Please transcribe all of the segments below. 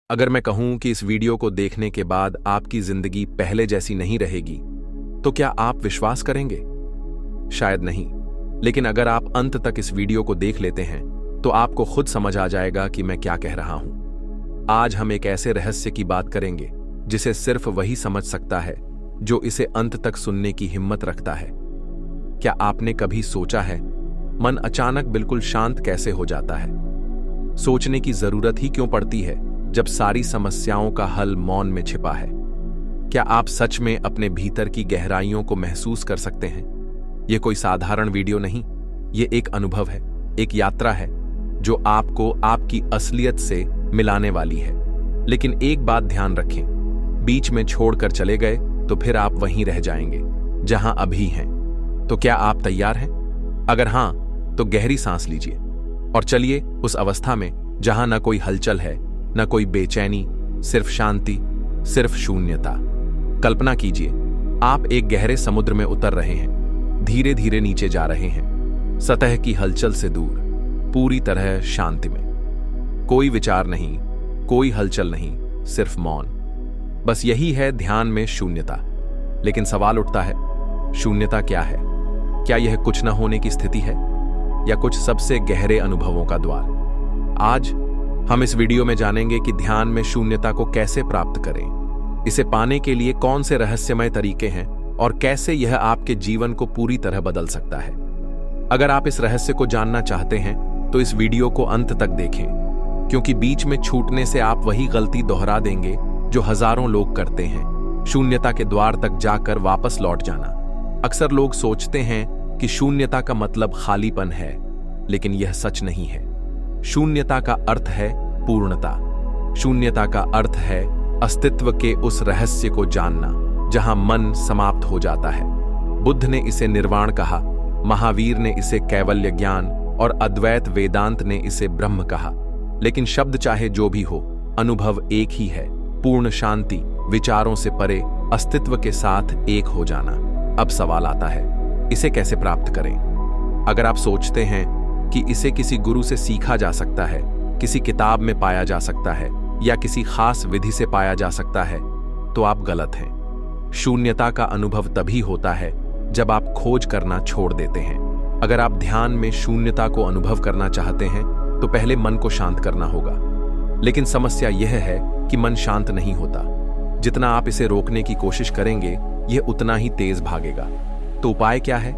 अगर मैं कहूं कि इस वीडियो को देखने के बाद आपकी जिंदगी पहले जैसी नहीं रहेगी, तो क्या आप विश्वास करेंगे? शायद नहीं। लेकिन अगर आप अंत तक इस वीडियो को देख लेते हैं तो आपको खुद समझ आ जाएगा कि मैं क्या कह रहा हूं। आज हम एक ऐसे रहस्य की बात करेंगे जिसे सिर्फ वही समझ सकता है जो इसे अंत तक सुनने की हिम्मत रखता है। क्या आपने कभी सोचा है, मन अचानक बिल्कुल शांत कैसे हो जाता है? सोचने की जरूरत ही क्यों पड़ती है जब सारी समस्याओं का हल मौन में छिपा है? क्या आप सच में अपने भीतर की गहराइयों को महसूस कर सकते हैं? यह कोई साधारण वीडियो नहीं, यह एक अनुभव है, एक यात्रा है जो आपको आपकी असलियत से मिलाने वाली है। लेकिन एक बात ध्यान रखें, बीच में छोड़कर चले गए तो फिर आप वहीं रह जाएंगे जहां अभी हैं। तो क्या आप तैयार हैं? अगर हां, तो गहरी सांस लीजिए और चलिए उस अवस्था में जहां न कोई हलचल है, न कोई बेचैनी, सिर्फ शांति, सिर्फ शून्यता। कल्पना कीजिए, आप एक गहरे समुद्र में उतर रहे हैं, धीरे धीरे नीचे जा रहे हैं, सतह की हलचल से दूर, पूरी तरह शांति में। कोई विचार नहीं, कोई हलचल नहीं, सिर्फ मौन। बस यही है ध्यान में शून्यता। लेकिन सवाल उठता है, शून्यता क्या है? क्या यह कुछ न होने की स्थिति है या कुछ सबसे गहरे अनुभवों का द्वार? आज हम इस वीडियो में जानेंगे कि ध्यान में शून्यता को कैसे प्राप्त करें, इसे पाने के लिए कौन से रहस्यमय तरीके हैं और कैसे यह आपके जीवन को पूरी तरह बदल सकता है। अगर आप इस रहस्य को जानना चाहते हैं तो इस वीडियो को अंत तक देखें, क्योंकि बीच में छूटने से आप वही गलती दोहरा देंगे जो हजारों लोग करते हैं, शून्यता के द्वार तक जाकर वापस लौट जाना। अक्सर लोग सोचते हैं कि शून्यता का मतलब खालीपन है, लेकिन यह सच नहीं है। शून्यता का अर्थ है पूर्णता। शून्यता का अर्थ है अस्तित्व के उस रहस्य को जानना जहां मन समाप्त हो जाता है। बुद्ध ने इसे निर्वाण कहा, महावीर ने इसे कैवल्य ज्ञान और अद्वैत वेदांत ने इसे ब्रह्म कहा। लेकिन शब्द चाहे जो भी हो, अनुभव एक ही है, पूर्ण शांति, विचारों से परे अस्तित्व के साथ एक हो जाना। अब सवाल आता है, इसे कैसे प्राप्त करें? अगर आप सोचते हैं कि इसे किसी गुरु से सीखा जा सकता है, किसी किताब में पाया जा सकता है या किसी खास विधि से पाया जा सकता है, तो आप गलत हैं। शून्यता का अनुभव तभी होता है जब आप खोज करना छोड़ देते हैं। अगर आप ध्यान में शून्यता को अनुभव करना चाहते हैं तो पहले मन को शांत करना होगा। लेकिन समस्या यह है कि मन शांत नहीं होता। जितना आप इसे रोकने की कोशिश करेंगे, यह उतना ही तेज भागेगा। तो उपाय क्या है?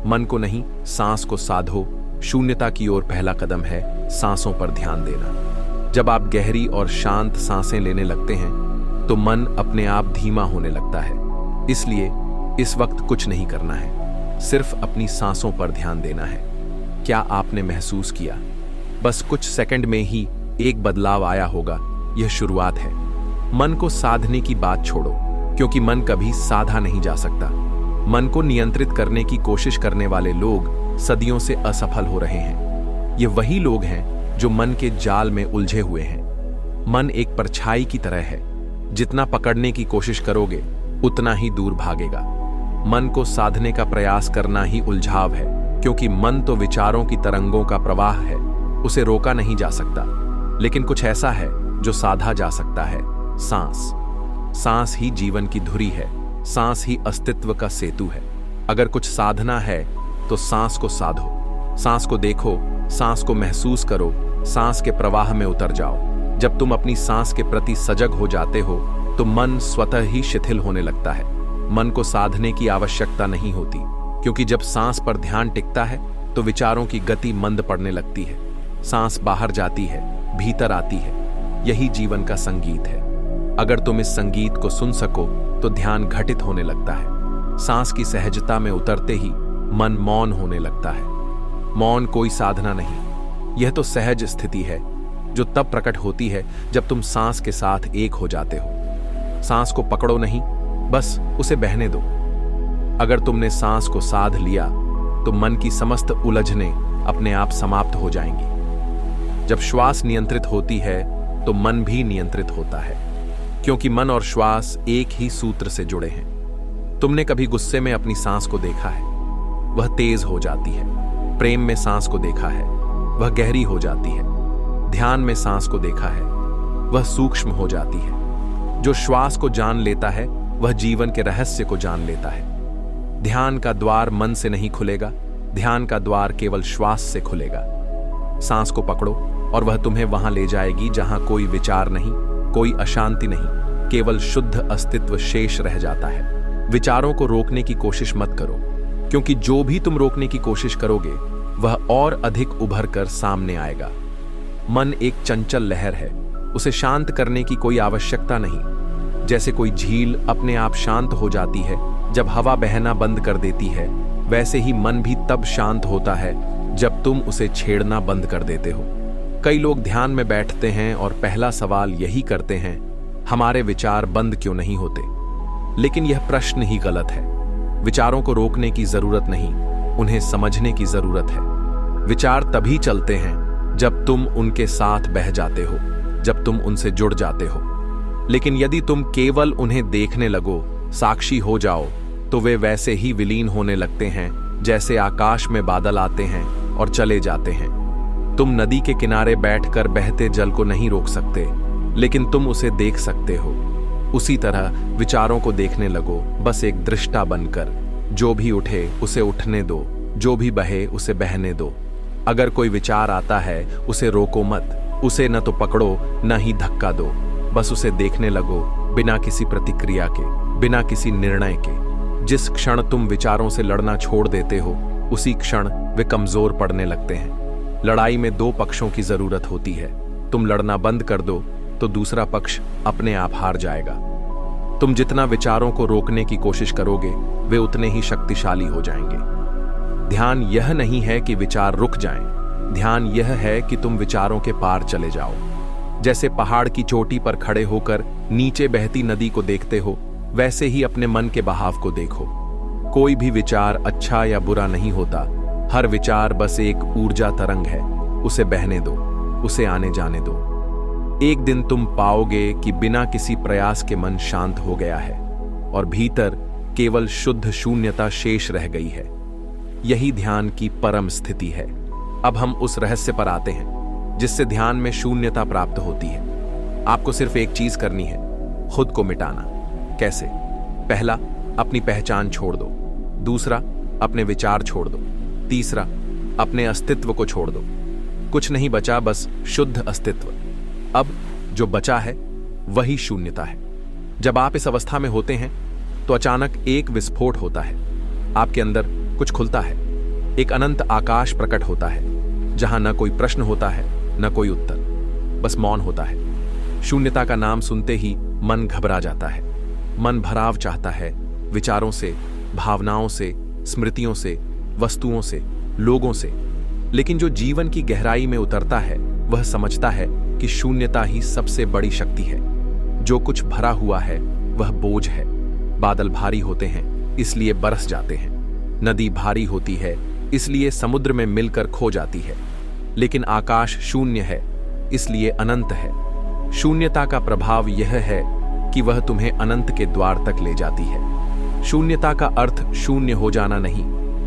मन को नहीं, सांस को साधो। शून्यता की ओर पहला कदम है सांसों पर ध्यान देना। जब आप गहरी और शांत सांसें लेने लगते हैं तो मन अपने आप धीमा होने लगता है। इसलिए इस वक्त कुछ नहीं करना है, सिर्फ अपनी सांसों पर ध्यान देना है। क्या आपने महसूस किया? बस कुछ सेकंड में ही एक बदलाव आया होगा। यह शुरुआत है। मन को साधने की बात छोड़ो, क्योंकि मन कभी साधा नहीं जा सकता। मन को नियंत्रित करने की कोशिश करने वाले लोग सदियों से असफल हो रहे हैं। ये वही लोग हैं जो मन के जाल में उलझे हुए हैं। मन एक परछाई की तरह है, जितना पकड़ने की कोशिश करोगे उतना ही दूर भागेगा। मन को साधने का प्रयास करना ही उलझाव है, क्योंकि मन तो विचारों की तरंगों का प्रवाह है, उसे रोका नहीं जा सकता। लेकिन कुछ ऐसा है जो साधा जा सकता है, सांस। सांस ही जीवन की धुरी है, सांस ही अस्तित्व का सेतु है। अगर कुछ साधना है तो सांस को साधो, सांस को देखो, सांस को महसूस करो, सांस के प्रवाह में उतर जाओ। जब तुम अपनी सांस के प्रति सजग हो जाते हो तो मन स्वतः ही शिथिल होने लगता है। मन को साधने की आवश्यकता नहीं होती, क्योंकि जब सांस पर ध्यान टिकता है तो विचारों की गति मंद पड़ने लगती है। सांस बाहर जाती है, भीतर आती है। यही जीवन का संगीत है। अगर तुम इस संगीत को सुन सको तो ध्यान घटित होने लगता है। सांस की सहजता में उतरते ही मन मौन होने लगता है। मौन कोई साधना नहीं, यह तो सहज स्थिति है जो तब प्रकट होती है जब तुम सांस के साथ एक हो जाते हो। सांस को पकड़ो नहीं, बस उसे बहने दो। अगर तुमने सांस को साध लिया तो मन की समस्त उलझनें अपने आप समाप्त हो जाएंगी। जब श्वास नियंत्रित होती है तो मन भी नियंत्रित होता है, क्योंकि मन और श्वास एक ही सूत्र से जुड़े हैं। तुमने कभी गुस्से में अपनी सांस को देखा है? वह तेज हो जाती है। प्रेम में सांस को देखा है? वह गहरी हो जाती है। ध्यान में सांस को देखा है? वह सूक्ष्म हो जाती है। जो श्वास को जान लेता है वह जीवन के रहस्य को जान लेता है। ध्यान का द्वार मन से नहीं खुलेगा, ध्यान का द्वार केवल श्वास से खुलेगा। सांस को पकड़ो और वह तुम्हें वहां ले जाएगी जहां कोई विचार नहीं, कोई अशांति नहीं, केवल शुद्ध अस्तित्व शेष रह जाता है। विचारों को रोकने की कोशिश मत करो, क्योंकि जो भी तुम रोकने की कोशिश करोगे वह और अधिक उभर कर सामने आएगा। मन एक चंचल लहर है, उसे शांत करने की कोई आवश्यकता नहीं। जैसे कोई झील अपने आप शांत हो जाती है जब हवा बहना बंद कर देती है, वैसे ही मन भी तब शांत होता है जब तुम उसे छेड़ना बंद कर देते हो। कई लोग ध्यान में बैठते हैं और पहला सवाल यही करते हैं, हमारे विचार बंद क्यों नहीं होते? लेकिन यह प्रश्न ही गलत है। विचारों को रोकने की जरूरत नहीं, उन्हें समझने की जरूरत है। विचार तभी चलते हैं जब तुम उनके साथ बह जाते हो, जब तुम उनसे जुड़ जाते हो। लेकिन यदि तुम केवल उन्हें देखने लगो, साक्षी हो जाओ, तो वे वैसे ही विलीन होने लगते हैं जैसे आकाश में बादल आते हैं और चले जाते हैं। तुम नदी के किनारे बैठकर बहते जल को नहीं रोक सकते, लेकिन तुम उसे देख सकते हो। उसी तरह विचारों को देखने लगो, बस एक दृष्टा बनकर। जो भी उठे उसे उठने दो, जो भी बहे उसे बहने दो। अगर कोई विचार आता है उसे रोको मत, उसे न तो पकड़ो न ही धक्का दो, बस उसे देखने लगो, बिना किसी प्रतिक्रिया के, बिना किसी निर्णय के। जिस क्षण तुम विचारों से लड़ना छोड़ देते हो, उसी क्षण वे कमजोर पड़ने लगते हैं। लड़ाई में दो पक्षों की जरूरत होती है। तुम लड़ना बंद कर दो तो दूसरा पक्ष अपने आप हार जाएगा। तुम जितना विचारों को रोकने की कोशिश करोगे, वे उतने ही शक्तिशाली हो जाएंगे। ध्यान यह नहीं है कि विचार रुक जाएं, ध्यान यह है कि तुम विचारों के पार चले जाओ। जैसे पहाड़ की चोटी पर खड़े होकर नीचे बहती नदी को देखते हो, वैसे ही अपने मन के बहाव को देखो। कोई भी विचार अच्छा या बुरा नहीं होता, हर विचार बस एक ऊर्जा तरंग है। उसे बहने दो, उसे आने जाने दो। एक दिन तुम पाओगे कि बिना किसी प्रयास के मन शांत हो गया है और भीतर केवल शुद्ध शून्यता शेष रह गई है। यही ध्यान की परम स्थिति है। अब हम उस रहस्य पर आते हैं जिससे ध्यान में शून्यता प्राप्त होती है। आपको सिर्फ एक चीज करनी है, खुद को मिटाना। कैसे? पहला, अपनी पहचान छोड़ दो। दूसरा, अपने विचार छोड़ दो। तीसरा, अपने अस्तित्व को छोड़ दो। कुछ नहीं बचा, बस शुद्ध अस्तित्व। अब जो बचा है वही शून्यता है। जब आप इस अवस्था में होते हैं तो अचानक एक विस्फोट होता है। आपके अंदर कुछ खुलता है, एक अनंत आकाश प्रकट होता है जहां न कोई प्रश्न होता है न कोई उत्तर, बस मौन होता है। शून्यता का नाम सुनते ही मन घबरा जाता है। मन भराव चाहता है, विचारों से, भावनाओं से, स्मृतियों से, वस्तुओं से, लोगों से। लेकिन जो जीवन की गहराई में उतरता है वह समझता है कि शून्यता ही सबसे बड़ी शक्ति है। जो कुछ भरा हुआ है वह बोझ है। बादल भारी होते हैं इसलिए बरस जाते हैं, नदी भारी होती है इसलिए समुद्र में मिलकर खो जाती है, लेकिन आकाश शून्य है इसलिए अनंत है। शून्यता का प्रभाव यह है कि वह तुम्हें अनंत के द्वार तक ले जाती है। शून्यता का अर्थ शून्य हो जाना नहीं,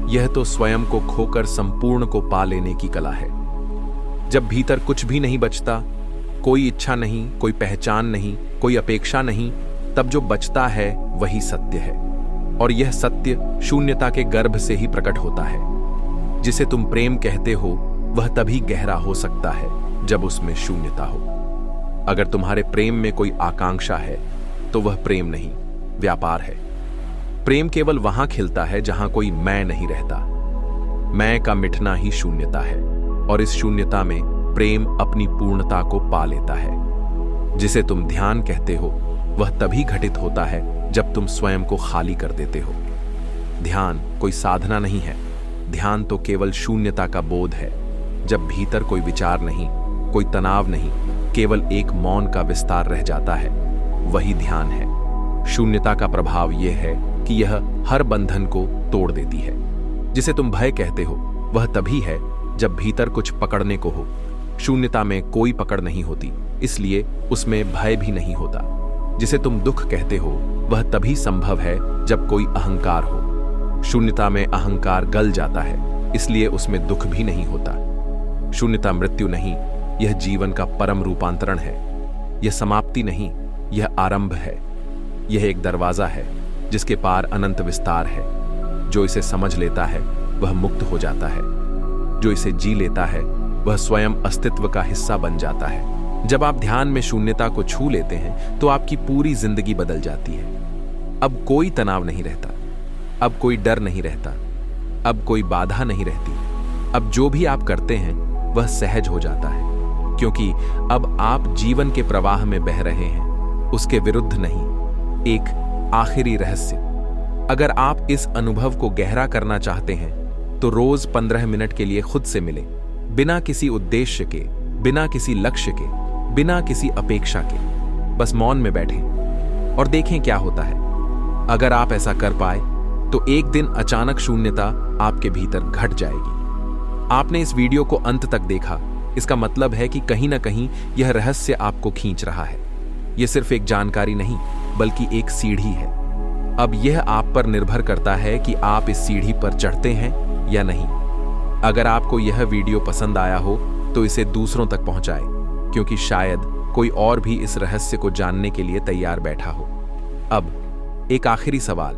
यह तो स्वयं को खोकर संपूर्ण को पा लेने की कला है। जब भीतर कुछ भी नहीं बचता, कोई इच्छा नहीं, कोई पहचान नहीं, कोई अपेक्षा नहीं, तब जो बचता है वही सत्य है। और यह सत्य शून्यता के गर्भ से ही प्रकट होता है। जिसे तुम प्रेम कहते हो वह तभी गहरा हो सकता है जब उसमें शून्यता हो। अगर तुम्हारे प्रेम में कोई आकांक्षा है तो वह प्रेम नहीं, व्यापार है। प्रेम केवल वहां खिलता है जहां कोई मैं नहीं रहता। मैं का मिटना ही शून्यता है, और इस शून्यता में प्रेम अपनी पूर्णता को पा लेता है। जिसे तुम ध्यान कहते हो वह तभी घटित होता है जब तुम स्वयं को खाली कर देते हो। ध्यान कोई साधना नहीं है, ध्यान तो केवल शून्यता का बोध है। जब भीतर कोई विचार नहीं, कोई तनाव नहीं, केवल एक मौन का विस्तार रह जाता है, वही ध्यान है। शून्यता का प्रभाव यह है कि यह हर बंधन को तोड़ देती है। जिसे तुम भय कहते हो वह तभी है जब भीतर कुछ पकड़ने को हो। शून्यता में कोई पकड़ नहीं होती, इसलिए उसमें भय भी नहीं होता। जिसे तुम दुख कहते हो वह तभी संभव है जब कोई अहंकार हो। शून्यता में अहंकार गल जाता है, इसलिए उसमें दुख भी नहीं होता। शून्यता मृत्यु नहीं, यह जीवन का परम रूपांतरण है। यह समाप्ति नहीं, यह आरंभ है। यह एक दरवाजा है जिसके पार अनंत विस्तार है। जो इसे समझ लेता है वह मुक्त हो जाता है। जो इसे जी लेता है वह स्वयं अस्तित्व का हिस्सा बन जाता है। जब आप ध्यान में शून्यता को छू लेते हैं तो आपकी पूरी जिंदगी बदल जाती है। अब कोई तनाव नहीं रहता, अब कोई डर नहीं रहता, अब कोई बाधा नहीं रहती। अब जो भी आप करते हैं वह सहज हो जाता है, क्योंकि अब आप जीवन के प्रवाह में बह रहे हैं, उसके विरुद्ध नहीं। एक आखिरी रहस्य, अगर आप इस अनुभव को गहरा करना चाहते हैं तो रोज 15 मिनट के लिए खुद से मिलें, बिना किसी उद्देश्य के, बिना किसी लक्ष्य के, बिना किसी अपेक्षा के। बस मौन में बैठें और देखें क्या होता है। अगर आप ऐसा कर पाए तो एक दिन अचानक शून्यता आपके भीतर घट जाएगी। आपने इस वीडियो को अंत तक देखा, इसका मतलब है कि कहीं ना कहीं यह रहस्य आपको खींच रहा है। यह सिर्फ एक जानकारी नहीं बल्कि एक सीढ़ी है। अब यह आप पर निर्भर करता है कि आप इस सीढ़ी पर चढ़ते हैं या नहीं। अगर आपको यह वीडियो पसंद आया हो तो इसे दूसरों तक पहुंचाएं, क्योंकि शायद कोई और भी इस रहस्य को जानने के लिए तैयार बैठा हो। अब एक आखिरी सवाल,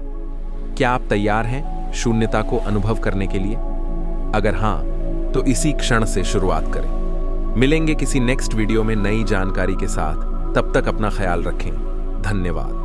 क्या आप तैयार हैं शून्यता को अनुभव करने के लिए? अगर हां, तो इसी क्षण से शुरुआत करें। मिलेंगे किसी नेक्स्ट वीडियो में नई जानकारी के साथ। तब तक अपना ख्याल रखें। धन्यवाद।